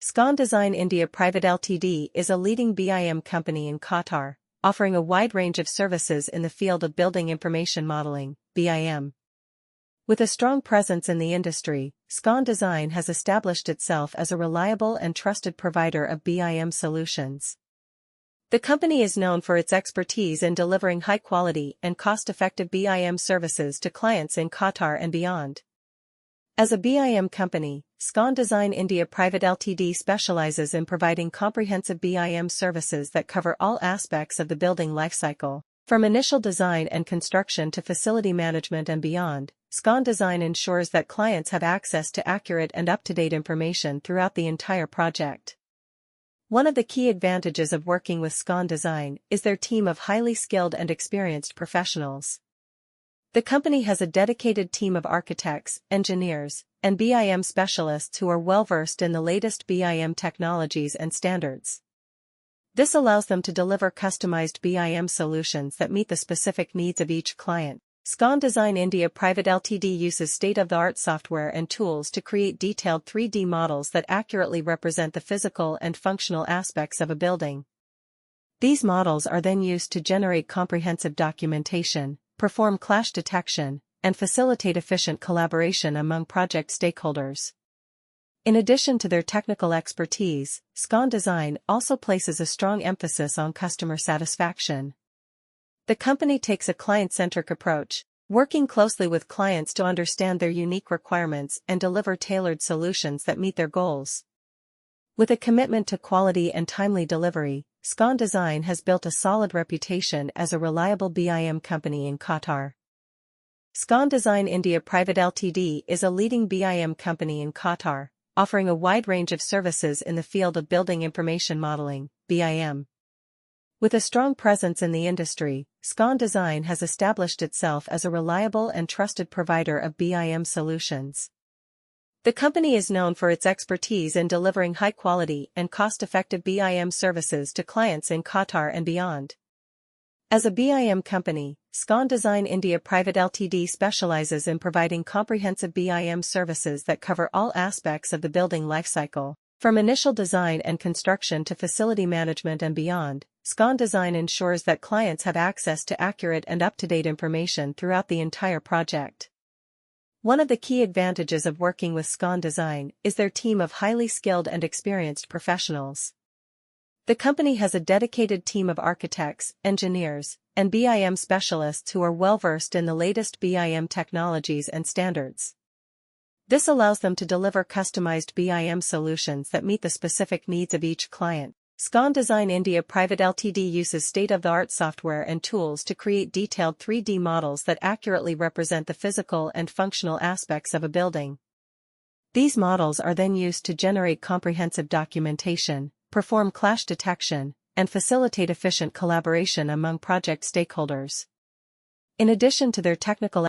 Scon Design India Private Ltd is a leading BIM company in Qatar, offering a wide range of services in the field of building information modeling, BIM. With a strong presence in the industry, Scon Design has established itself as a reliable and trusted provider of BIM solutions. The company is known for its expertise in delivering high-quality and cost-effective BIM services to clients in Qatar and beyond. As a BIM company, Scon Design India Private Ltd specializes in providing comprehensive BIM services that cover all aspects of the building lifecycle. From initial design and construction to facility management and beyond, Scon Design ensures that clients have access to accurate and up-to-date information throughout the entire project. One of the key advantages of working with Scon Design is their team of highly skilled and experienced professionals. The company has a dedicated team of architects, engineers, and BIM specialists who are well-versed in the latest BIM technologies and standards. This allows them to deliver customized BIM solutions that meet the specific needs of each client. Scon Design India Private Ltd uses state-of-the-art software and tools to create detailed 3D models that accurately represent the physical and functional aspects of a building. These models are then used to generate comprehensive documentation, perform clash detection, and facilitate efficient collaboration among project stakeholders. In addition to their technical expertise, Scon Design also places a strong emphasis on customer satisfaction. The company takes a client-centric approach, working closely with clients to understand their unique requirements and deliver tailored solutions that meet their goals. With a commitment to quality and timely delivery, Scon Design has built a solid reputation as a reliable BIM company in Qatar. Scon Design India Private Ltd is a leading BIM company in Qatar, offering a wide range of services in the field of building information modeling, BIM. With a strong presence in the industry, Scon Design has established itself as a reliable and trusted provider of BIM solutions. The company is known for its expertise in delivering high-quality and cost-effective BIM services to clients in Qatar and beyond. As a BIM company, Scon Design India Private Ltd specializes in providing comprehensive BIM services that cover all aspects of the building lifecycle. From initial design and construction to facility management and beyond, Scon Design ensures that clients have access to accurate and up-to-date information throughout the entire project. One of the key advantages of working with Scon Design is their team of highly skilled and experienced professionals. The company has a dedicated team of architects, engineers, and BIM specialists who are well-versed in the latest BIM technologies and standards. This allows them to deliver customized BIM solutions that meet the specific needs of each client. Scon Design India Private Ltd uses state-of-the-art software and tools to create detailed 3D models that accurately represent the physical and functional aspects of a building. These models are then used to generate comprehensive documentation, perform clash detection, and facilitate efficient collaboration among project stakeholders. In addition to their technical